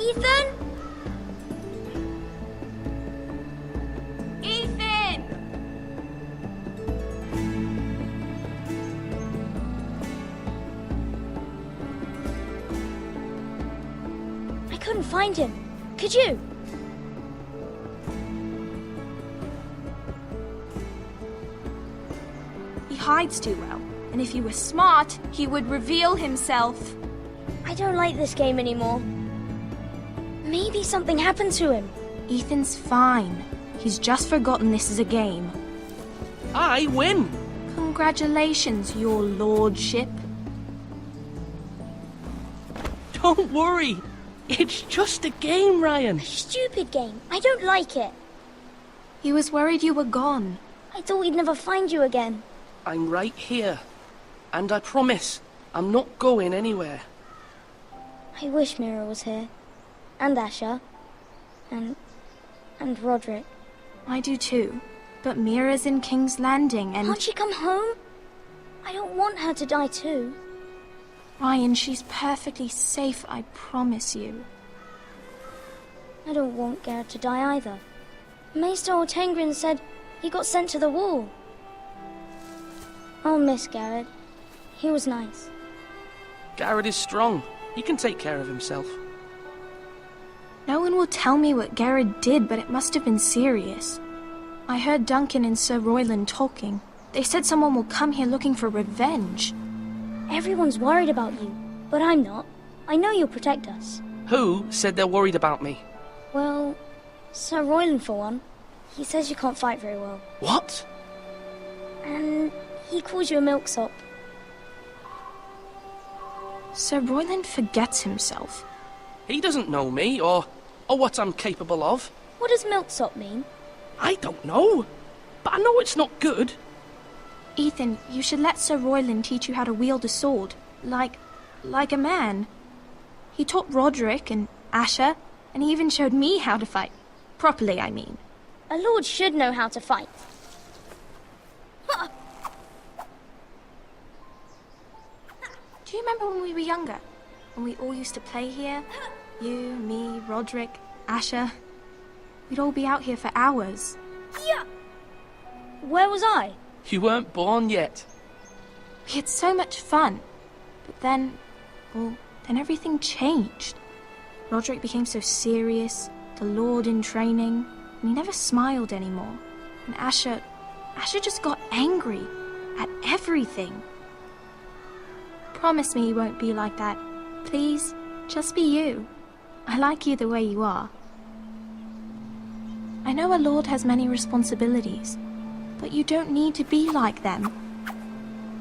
Ethan? Ethan! I couldn't find him. Could you? He hides too well, and if he were smart, he would reveal himself. I don't like this game anymore. Maybe something happened to him. Ethan's fine. He's just forgotten this is a game. I win! Congratulations, your lordship. Don't worry. It's just a game, Ryan. Stupid game. I don't like it. He was worried you were gone. I thought we'd never find you again. I'm right here. And I promise, I'm not going anywhere. I wish Mira was here. And Asher. And Roderick. I do too. But Mira's in King's Landing and... Can't she come home? I don't want her to die too. Ryan, she's perfectly safe, I promise you. I don't want Garrett to die either. Maester Ortengrin said he got sent to the wall. I'll miss Garrett. He was nice. Garrett is strong. He can take care of himself. No one will tell me what Garrett did, but it must have been serious. I heard Duncan and Sir Royland talking. They said someone will come here looking for revenge. Everyone's worried about you, but I'm not. I know you'll protect us. Who said they're worried about me? Well, Sir Royland for one. He says you can't fight very well. What? And he calls you a milksop. Sir Royland forgets himself. He doesn't know me, or what I'm capable of. What does milksop mean? I don't know. But I know it's not good. Ethan, you should let Sir Royland teach you how to wield a sword. Like a man. He taught Roderick and Asher, and he even showed me how to fight. Properly, I mean. A lord should know how to fight. Do you remember when we were younger? When we all used to play here? You, me, Roderick, Asher. We'd all be out here for hours. Yeah. Where was I? You weren't born yet. We had so much fun. But then everything changed. Roderick became so serious, the Lord in training, and he never smiled anymore. And Asher just got angry at everything. Promise me you won't be like that. Please, just be you. I like you the way you are. I know a lord has many responsibilities, but you don't need to be like them.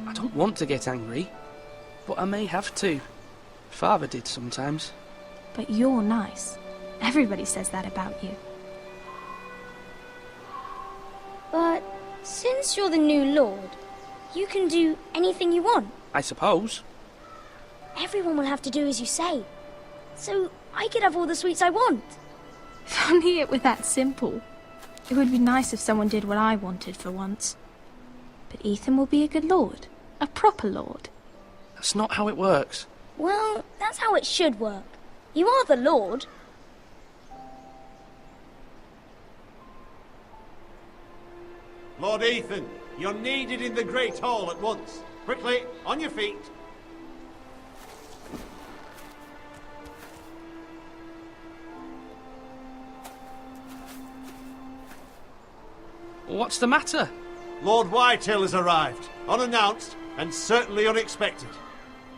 I don't want to get angry, but I may have to. Father did sometimes. But you're nice. Everybody says that about you. But since you're the new lord, you can do anything you want. I suppose. Everyone will have to do as you say. So I could have all the sweets I want. If only it were that simple. It would be nice if someone did what I wanted for once. But Ethan will be a good lord. A proper lord. That's not how it works. Well, that's how it should work. You are the lord. Lord Ethan, you're needed in the Great Hall at once. Quickly, on your feet. What's the matter? Lord Whitetail has arrived, unannounced and certainly unexpected.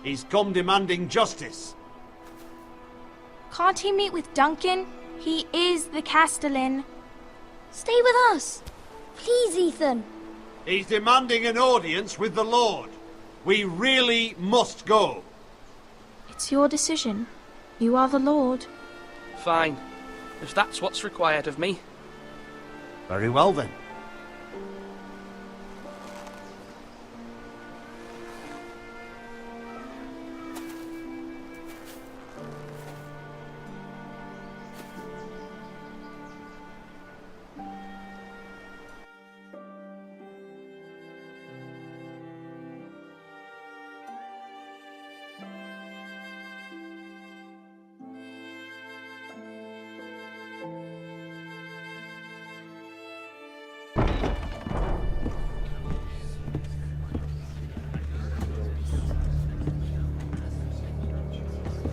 He's come demanding justice. Can't he meet with Duncan? He is the Castellan. Stay with us. Please, Ethan. He's demanding an audience with the Lord. We really must go. It's your decision. You are the lord. Fine. If that's what's required of me. Very well then.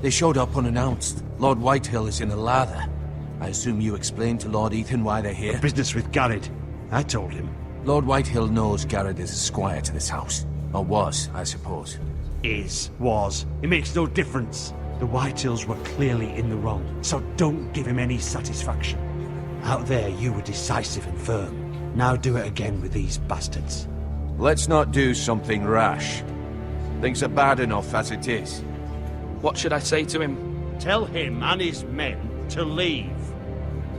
They showed up unannounced. Lord Whitehill is in a lather. I assume you explained to Lord Ethan why they're here? Business with Garrett. I told him. Lord Whitehill knows Garrett is a squire to this house. Or was, I suppose. Was. It makes no difference. The Whitehills were clearly in the wrong, so don't give him any satisfaction. Out there, you were decisive and firm. Now do it again with these bastards. Let's not do something rash. Things are bad enough as it is. What should I say to him? Tell him and his men to leave.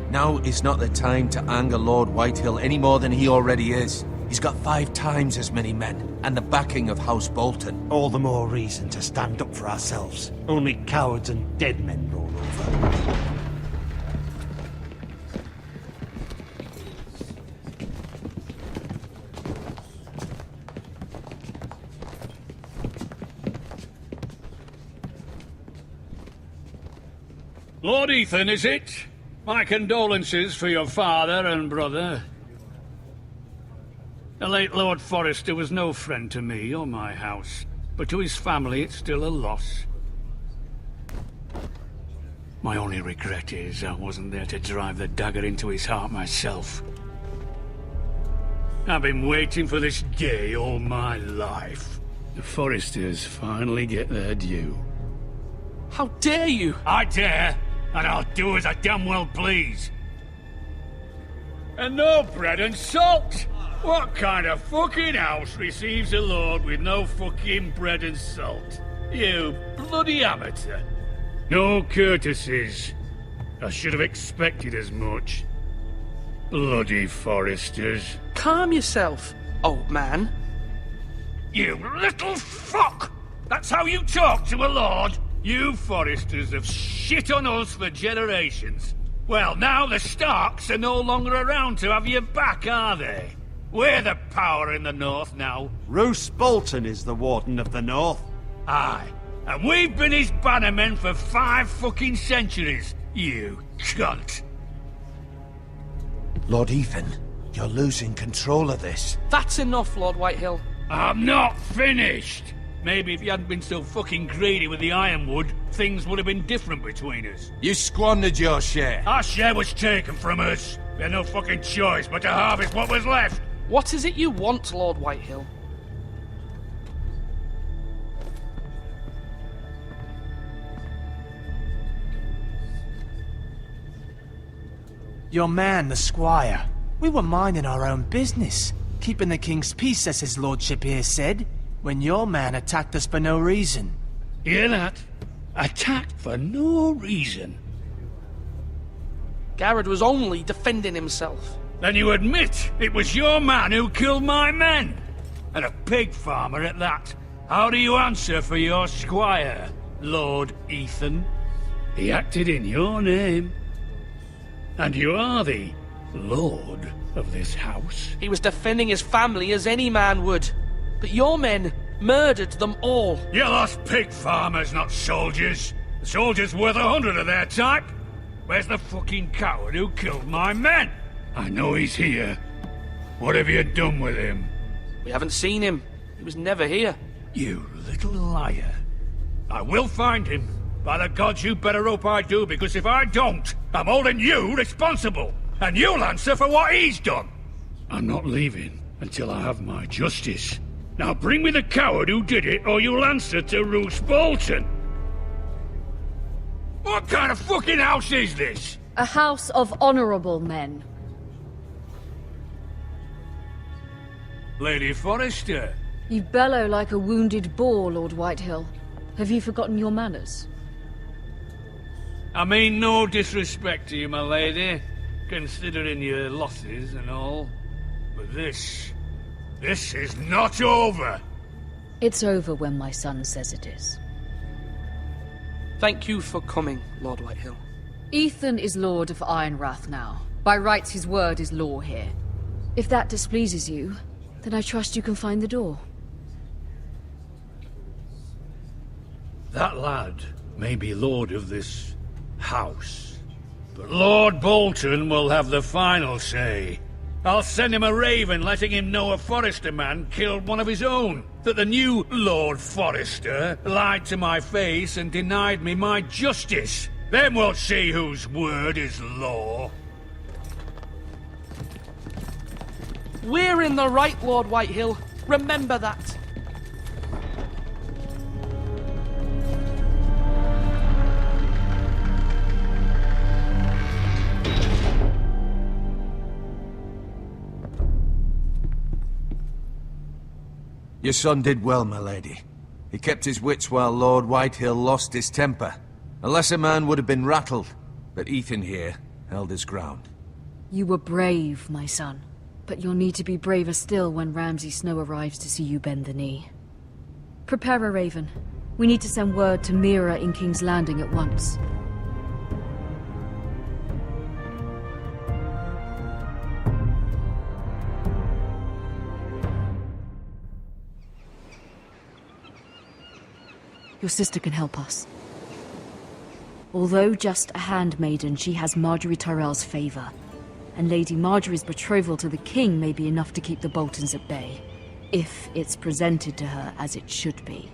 Now is not the time to anger Lord Whitehill any more than he already is. He's got 5 times as many men, and the backing of House Bolton. All the more reason to stand up for ourselves. Only cowards and dead men roll over. Lord Ethan, is it? My condolences for your father and brother. The late Lord Forrester was no friend to me or my house, but to his family it's still a loss. My only regret is I wasn't there to drive the dagger into his heart myself. I've been waiting for this day all my life. The Forresters finally get their due. How dare you! I dare, and I'll do as I damn well please. And no bread and salt! What kind of fucking house receives a lord with no fucking bread and salt? You bloody amateur. No courtesies. I should have expected as much. Bloody Forresters. Calm yourself, old man. You little fuck! That's how you talk to a lord? You Forresters have shit on us for generations. Well, now the Starks are no longer around to have your back, are they? We're the power in the north now. Roose Bolton is the Warden of the North. Aye. And we've been his bannermen for 5 fucking centuries, you cunt. Lord Ethan, you're losing control of this. That's enough, Lord Whitehill. I'm not finished. Maybe if you hadn't been so fucking greedy with the ironwood, things would have been different between us. You squandered your share. Our share was taken from us. We had no fucking choice but to harvest what was left. What is it you want, Lord Whitehill? Your man, the squire. We were minding our own business, keeping the king's peace, as his lordship here said, when your man attacked us for no reason. Hear that? Attacked for no reason. Garrett was only defending himself. Then you admit it was your man who killed my men? And a pig farmer at that. How do you answer for your squire, Lord Ethan? He acted in your name. And you are the lord of this house. He was defending his family as any man would. But your men murdered them all. You lost pig farmers, not soldiers. The soldiers worth 100 of their type. Where's the fucking coward who killed my men? I know he's here. What have you done with him? We haven't seen him. He was never here. You little liar. I will find him. By the gods, you better hope I do, because if I don't, I'm holding you responsible. And you'll answer for what he's done. I'm not leaving until I have my justice. Now bring me the coward who did it, or you'll answer to Roose Bolton. What kind of fucking house is this? A house of honorable men. Lady Forrester. You bellow like a wounded boar, Lord Whitehill. Have you forgotten your manners? I mean no disrespect to you, my lady, considering your losses and all. But this is not over. It's over when my son says it is. Thank you for coming, Lord Whitehill. Ethan is Lord of Ironrath now. By rights, his word is law here. If that displeases you, then I trust you can find the door. That lad may be lord of this house, but Lord Bolton will have the final say. I'll send him a raven letting him know a Forrester man killed one of his own. That the new Lord Forrester lied to my face and denied me my justice. Then we'll see whose word is law. We're in the right, Lord Whitehill. Remember that. Your son did well, my lady. He kept his wits while Lord Whitehill lost his temper. A lesser man would have been rattled, but Ethan here held his ground. You were brave, my son. But you'll need to be braver still when Ramsay Snow arrives to see you bend the knee. Prepare a raven. We need to send word to Mira in King's Landing at once. Your sister can help us. Although just a handmaiden, she has Marjorie Tyrell's favor. And Lady Marjorie's betrothal to the king may be enough to keep the Boltons at bay, if it's presented to her as it should be.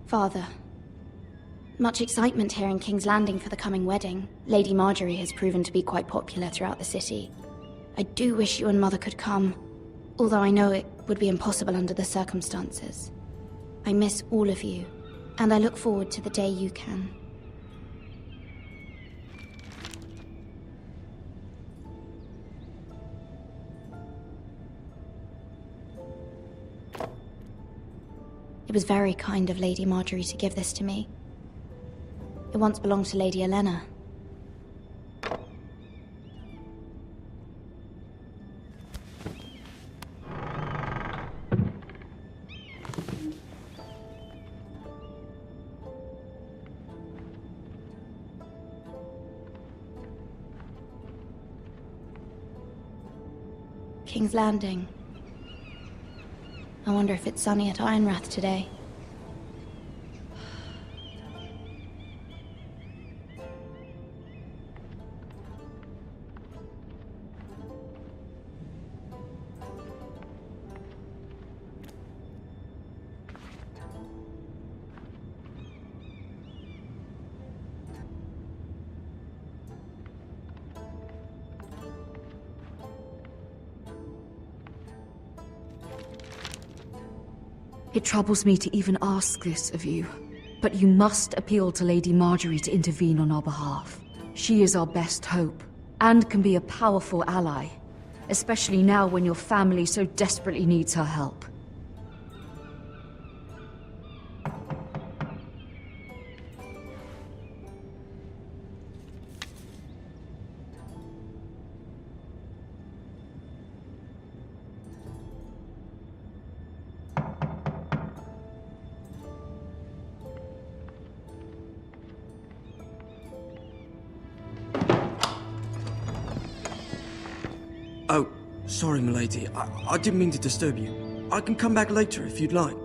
Father, much excitement here in King's Landing for the coming wedding. Lady Marjorie has proven to be quite popular throughout the city. I do wish you and Mother could come, although I know it would be impossible under the circumstances. I miss all of you, and I look forward to the day you can. It was very kind of Lady Marjorie to give this to me. It once belonged to Lady Elena. King's Landing. I wonder if it's sunny at Ironrath today. It troubles me to even ask this of you, but you must appeal to Lady Marjorie to intervene on our behalf. She is our best hope, and can be a powerful ally, especially now when your family so desperately needs her help. Oh, sorry, milady. I didn't mean to disturb you. I can come back later if you'd like.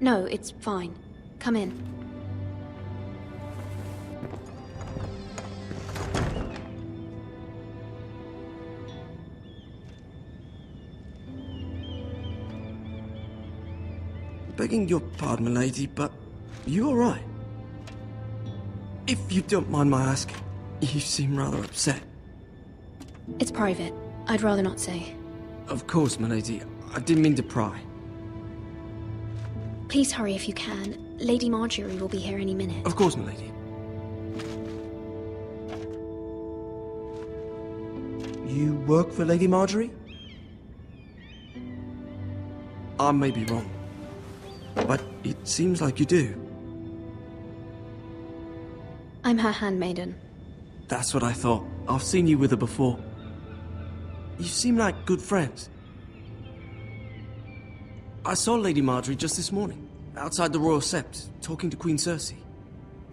No, it's fine. Come in. Begging your pardon, milady, but you all right? If you don't mind my asking, you seem rather upset. It's private. I'd rather not say. Of course, milady. I didn't mean to pry. Please hurry if you can. Lady Marjorie will be here any minute. Of course, milady. You work for Lady Marjorie? I may be wrong, but it seems like you do. I'm her handmaiden. That's what I thought. I've seen you with her before. You seem like good friends. I saw Lady Marjorie just this morning. outside the Royal Sept, talking to Queen Cersei.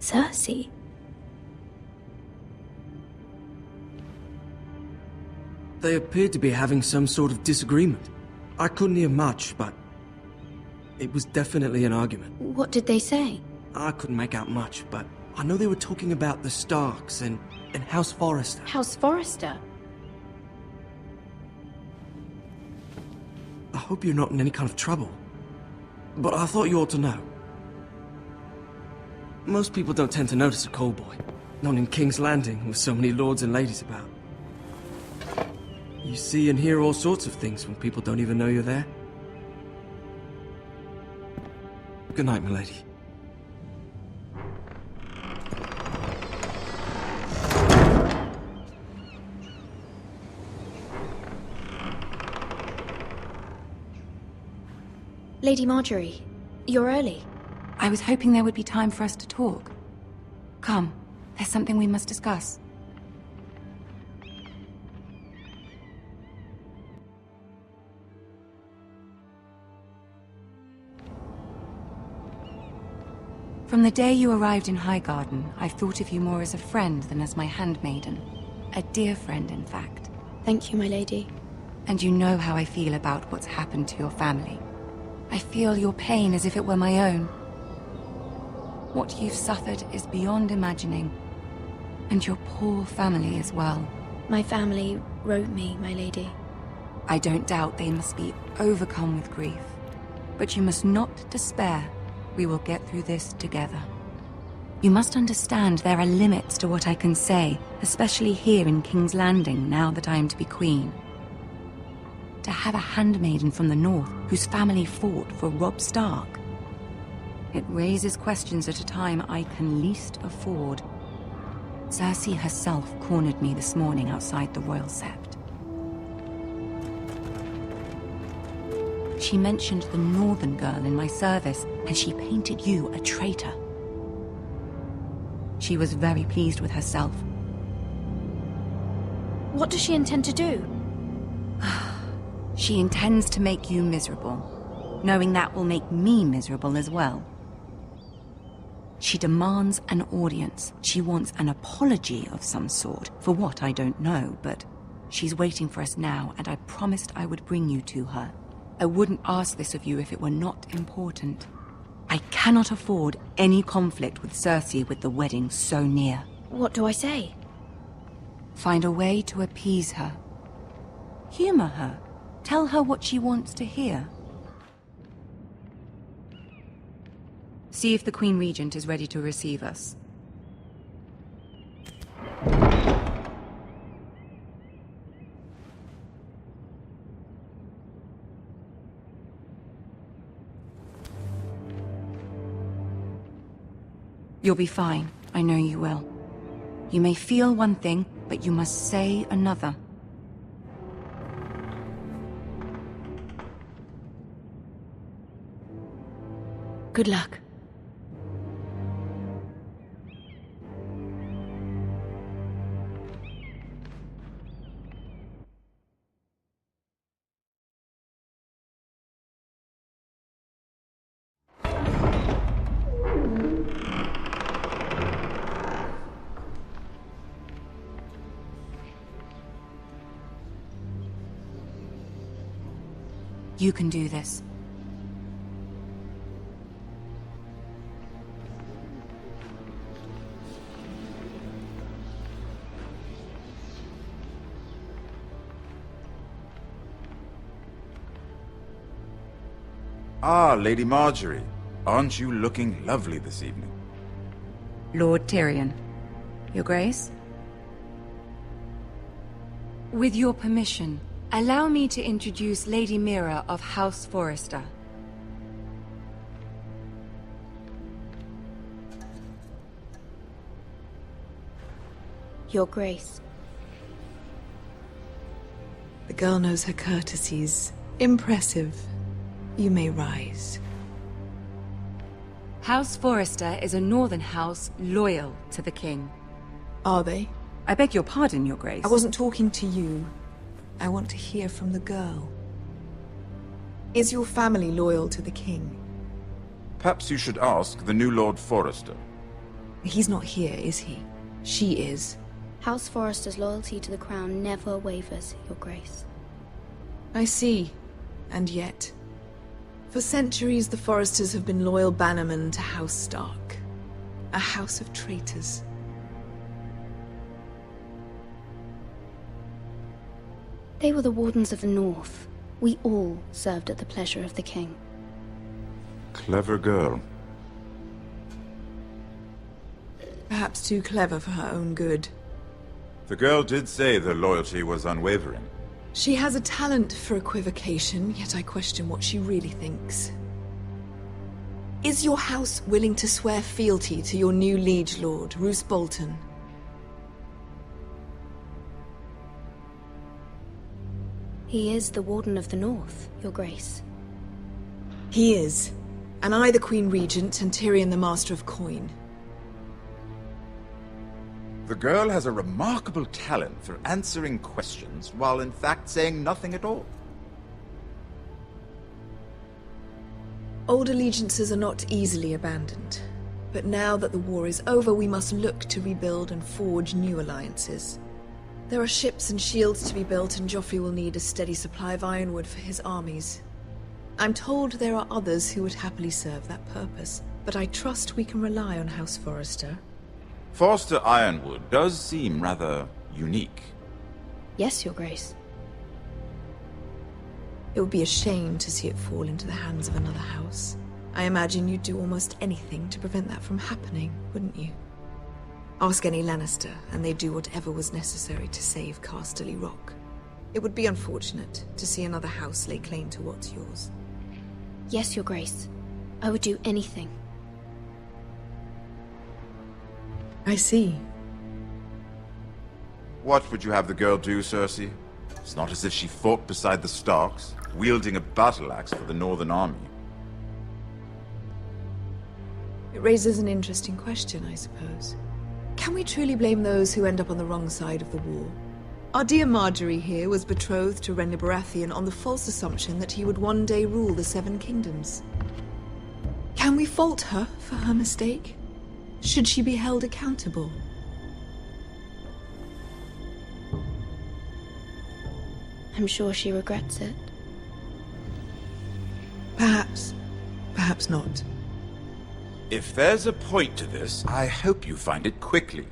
Cersei? They appeared to be having some sort of disagreement. I couldn't hear much, but it was definitely an argument. What did they say? I couldn't make out much, but I know they were talking about the Starks and House Forrester. House Forrester? I hope you're not in any kind of trouble, but I thought you ought to know. Most people don't tend to notice a callboy, not in King's Landing with so many lords and ladies about. You see and hear all sorts of things when people don't even know you're there. Good night, milady. Lady Marjorie, you're early. I was hoping there would be time for us to talk. Come, there's something we must discuss. From the day you arrived in Highgarden, I've thought of you more as a friend than as my handmaiden. A dear friend, in fact. Thank you, my lady. And you know how I feel about what's happened to your family. I feel your pain as if it were my own. What you've suffered is beyond imagining. And your poor family as well. My family wrote me, my lady. I don't doubt they must be overcome with grief. But you must not despair. We will get through this together. You must understand there are limits to what I can say, especially here in King's Landing, now that I am to be queen. To have a handmaiden from the north whose family fought for Robb Stark. It raises questions at a time I can least afford. Cersei herself cornered me this morning outside the Royal Sept. She mentioned the northern girl in my service, and she painted you a traitor. She was very pleased with herself. What does she intend to do? She intends to make you miserable, knowing that will make me miserable as well. She demands an audience. She wants an apology of some sort, for what I don't know, but she's waiting for us now, and I promised I would bring you to her. I wouldn't ask this of you if it were not important. I cannot afford any conflict with Cersei with the wedding so near. What do I say? Find a way to appease her. Humor her. Tell her what she wants to hear. See if the Queen Regent is ready to receive us. You'll be fine. I know you will. You may feel one thing, but you must say another. Good luck. You can do this. Ah, Lady Marjorie. Aren't you looking lovely this evening? Lord Tyrion. Your Grace? With your permission, allow me to introduce Lady Mira of House Forrester. Your Grace. The girl knows her courtesies. Impressive. You may rise. House Forrester is a northern house loyal to the king. Are they? I beg your pardon, Your Grace. I wasn't talking to you. I want to hear from the girl. Is your family loyal to the king? Perhaps you should ask the new Lord Forrester. He's not here, is he? She is. House Forrester's loyalty to the crown never wavers, Your Grace. I see. And yet... For centuries, the Forresters have been loyal bannermen to House Stark. A house of traitors. They were the Wardens of the North. We all served at the pleasure of the king. Clever girl. Perhaps too clever for her own good. The girl did say their loyalty was unwavering. She has a talent for equivocation, yet I question what she really thinks. Is your house willing to swear fealty to your new liege lord, Roose Bolton? He is the Warden of the North, Your Grace. He is. And I the Queen Regent, and Tyrion the Master of Coin. The girl has a remarkable talent for answering questions, while in fact saying nothing at all. Old allegiances are not easily abandoned. But now that the war is over, we must look to rebuild and forge new alliances. There are ships and shields to be built, and Joffrey will need a steady supply of ironwood for his armies. I'm told there are others who would happily serve that purpose, but I trust we can rely on House Forrester. Forster Ironwood does seem rather unique. Yes, Your Grace. It would be a shame to see it fall into the hands of another house. I imagine you'd do almost anything to prevent that from happening, wouldn't you? Ask any Lannister, and they'd do whatever was necessary to save Casterly Rock. It would be unfortunate to see another house lay claim to what's yours. Yes, Your Grace. I would do anything. I see. What would you have the girl do, Cersei? It's not as if she fought beside the Starks, wielding a battle axe for the Northern Army. It raises an interesting question, I suppose. Can we truly blame those who end up on the wrong side of the war? Our dear Marjorie here was betrothed to Renly Baratheon on the false assumption that he would one day rule the Seven Kingdoms. Can we fault her for her mistake? Should she be held accountable? I'm sure she regrets it. Perhaps. Perhaps not. If there's a point to this, I hope you find it quickly.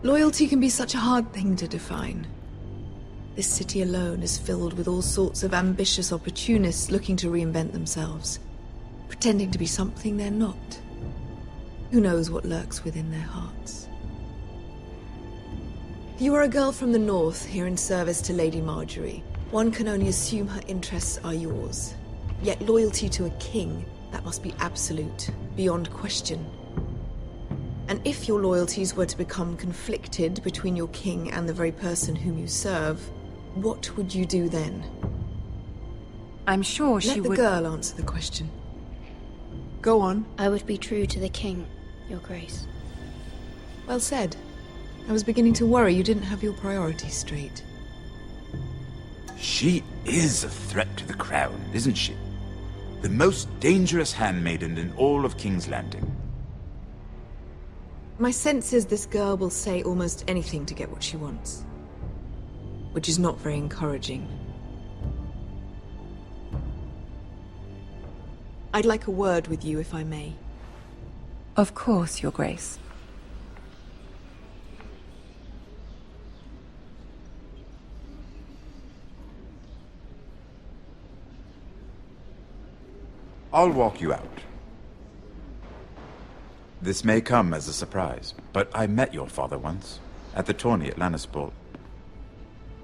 Loyalty can be such a hard thing to define. This city alone is filled with all sorts of ambitious opportunists looking to reinvent themselves, pretending to be something they're not. Who knows what lurks within their hearts? You are a girl from the north, here in service to Lady Marjorie. One can only assume her interests are yours. Yet loyalty to a king, that must be absolute, beyond question. And if your loyalties were to become conflicted between your king and the very person whom you serve, what would you do then? I'm sure she would... Let the girl answer the question. Go on. I would be true to the king, Your Grace. Well said. I was beginning to worry you didn't have your priorities straight. She is a threat to the crown, isn't she? The most dangerous handmaiden in all of King's Landing. My sense is this girl will say almost anything to get what she wants. Which is not very encouraging. I'd like a word with you, if I may. Of course, Your Grace. I'll walk you out. This may come as a surprise, but I met your father once, at the tourney at Lannisport.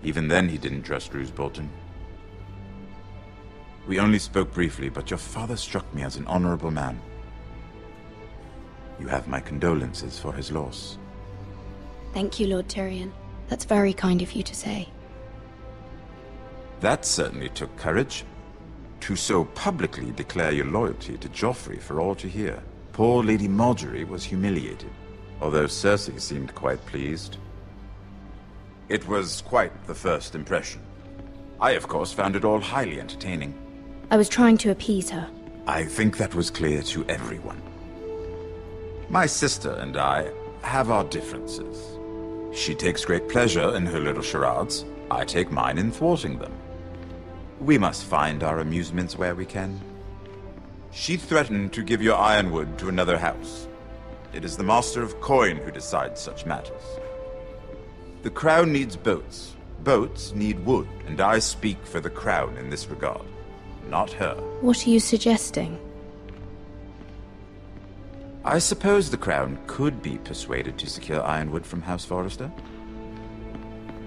Even then he didn't trust Roose Bolton. We only spoke briefly, but your father struck me as an honorable man. You have my condolences for his loss. Thank you, Lord Tyrion. That's very kind of you to say. That certainly took courage. To so publicly declare your loyalty to Joffrey for all to hear. Poor Lady Marjorie was humiliated, although Cersei seemed quite pleased. It was quite the first impression. I, of course, found it all highly entertaining. I was trying to appease her. I think that was clear to everyone. My sister and I have our differences. She takes great pleasure in her little charades. I take mine in thwarting them. We must find our amusements where we can. She threatened to give your ironwood to another house. It is the Master of Coin who decides such matters. The Crown needs boats. Boats need wood, and I speak for the Crown in this regard, not her. What are you suggesting? I suppose the Crown could be persuaded to secure ironwood from House Forrester.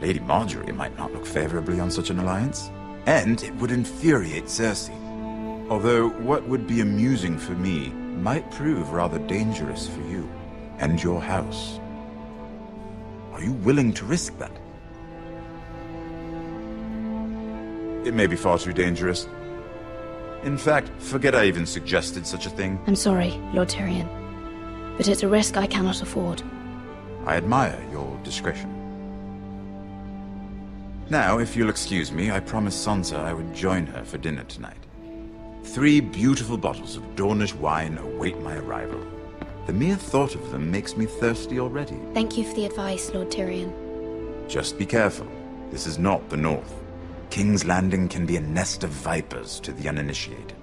Lady Marjorie might not look favorably on such an alliance, and it would infuriate Cersei. Although what would be amusing for me might prove rather dangerous for you and your house. Are you willing to risk that? It may be far too dangerous. In fact, forget I even suggested such a thing. I'm sorry, Lord Tyrion, but it's a risk I cannot afford. I admire your discretion. Now, if you'll excuse me, I promised Sansa I would join her for dinner tonight. 3 beautiful bottles of Dornish wine await my arrival. The mere thought of them makes me thirsty already. Thank you for the advice, Lord Tyrion. Just be careful. This is not the North. King's Landing can be a nest of vipers to the uninitiated.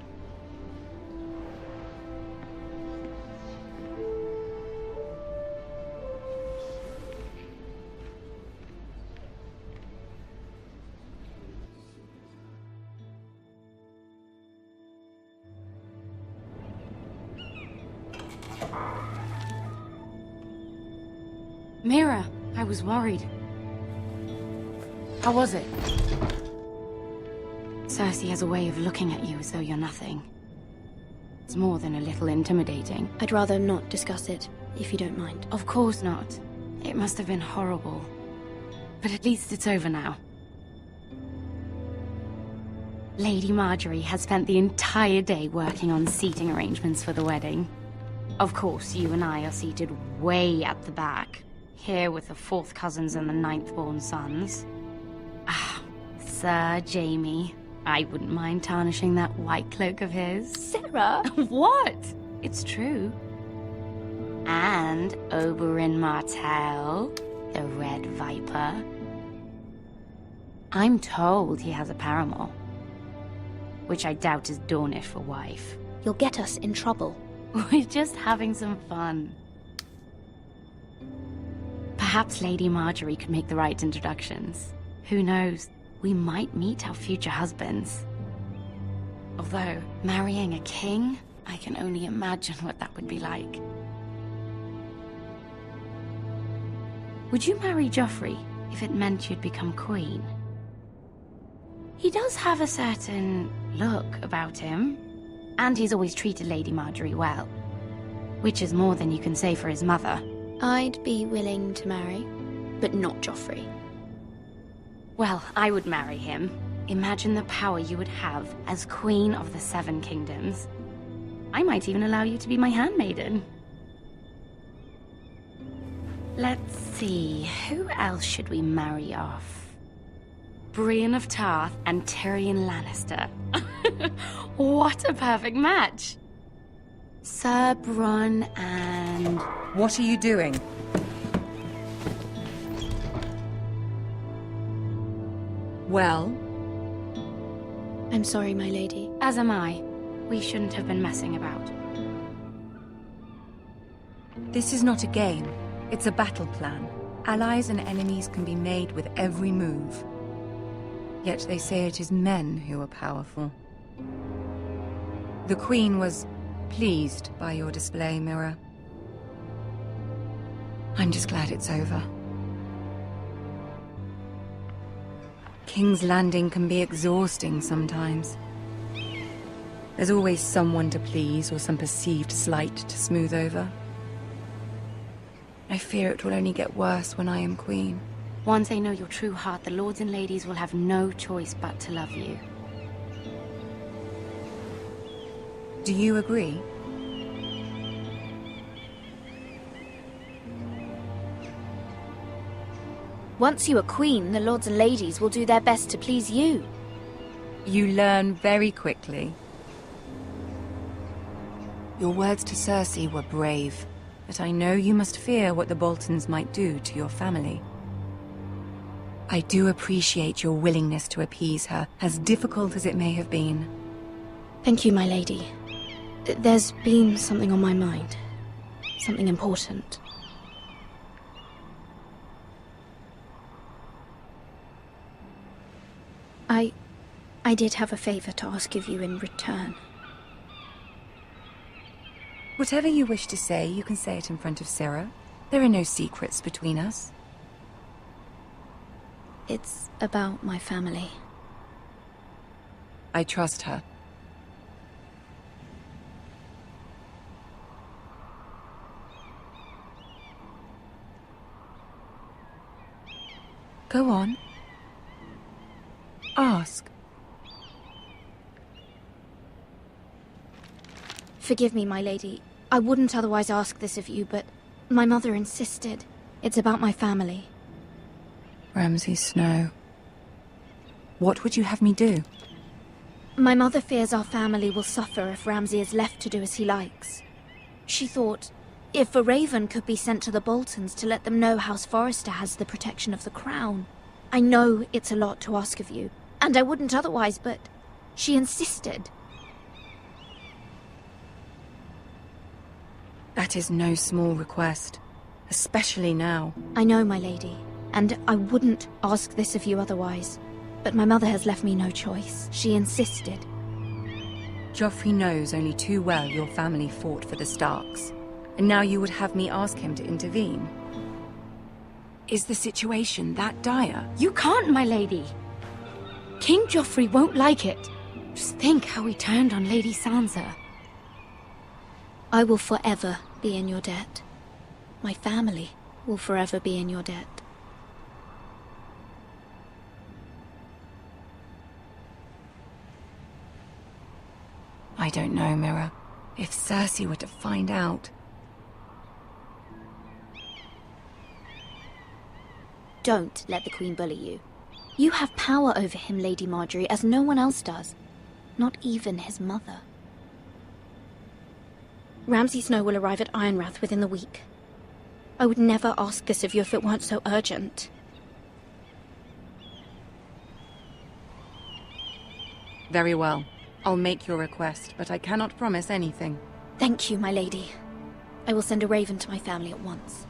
Mira, I was worried. How was it? Cersei has a way of looking at you as though you're nothing. It's more than a little intimidating. I'd rather not discuss it, if you don't mind. Of course not. It must have been horrible. But at least it's over now. Lady Marjorie has spent the entire day working on seating arrangements for the wedding. Of course, you and I are seated way at the back. Here with the 4th cousins and the 9th-born sons. Ah, Sir Jaime. I wouldn't mind tarnishing that white cloak of his. Sarah! What? It's true. And Oberyn Martell, the Red Viper. I'm told he has a paramour. Which I doubt is Dornish for wife. You'll get us in trouble. We're just having some fun. Perhaps Lady Marjorie could make the right introductions. Who knows? We might meet our future husbands. Although, marrying a king, I can only imagine what that would be like. Would you marry Joffrey if it meant you'd become queen? He does have a certain look about him, and he's always treated Lady Marjorie well. Which is more than you can say for his mother. I'd be willing to marry, but not Joffrey. Well, I would marry him. Imagine the power you would have as Queen of the 7 Kingdoms. I might even allow you to be my handmaiden. Let's see, who else should we marry off? Brienne of Tarth and Tyrion Lannister. What a perfect match! Sir Bronn and... What are you doing? Well? I'm sorry, my lady. As am I. We shouldn't have been messing about. This is not a game. It's a battle plan. Allies and enemies can be made with every move. Yet they say it is men who are powerful. The Queen was pleased by your display, Mira. I'm just glad it's over. King's Landing can be exhausting sometimes. There's always someone to please or some perceived slight to smooth over. I fear it will only get worse when I am queen. Once they know your true heart, the lords and ladies will have no choice but to love you. Do you agree? Once you are queen, the lords and ladies will do their best to please you. You learn very quickly. Your words to Cersei were brave, but I know you must fear what the Boltons might do to your family. I do appreciate your willingness to appease her, as difficult as it may have been. Thank you, my lady. There's been something on my mind. Something important. I did have a favor to ask of you in return. Whatever you wish to say, you can say it in front of Sarah. There are no secrets between us. It's about my family. I trust her. Go on. Ask. Forgive me, my lady. I wouldn't otherwise ask this of you, but my mother insisted. It's about my family. Ramsay Snow. What would you have me do? My mother fears our family will suffer if Ramsay is left to do as he likes. She thought, if a raven could be sent to the Boltons to let them know House Forrester has the protection of the crown. I know it's a lot to ask of you, and I wouldn't otherwise, but she insisted. That is no small request, especially now. I know, my lady, and I wouldn't ask this of you otherwise. But my mother has left me no choice. She insisted. Joffrey knows only too well your family fought for the Starks, and now you would have me ask him to intervene. Is the situation that dire? You can't, my lady. King Joffrey won't like it. Just think how he turned on Lady Sansa. I will forever be in your debt. My family will forever be in your debt. I don't know, Mira. If Cersei were to find out... Don't let the Queen bully you. You have power over him, Lady Marjorie, as no one else does. Not even his mother. Ramsay Snow will arrive at Ironrath within the week. I would never ask this of you if it weren't so urgent. Very well. I'll make your request, but I cannot promise anything. Thank you, my lady. I will send a raven to my family at once.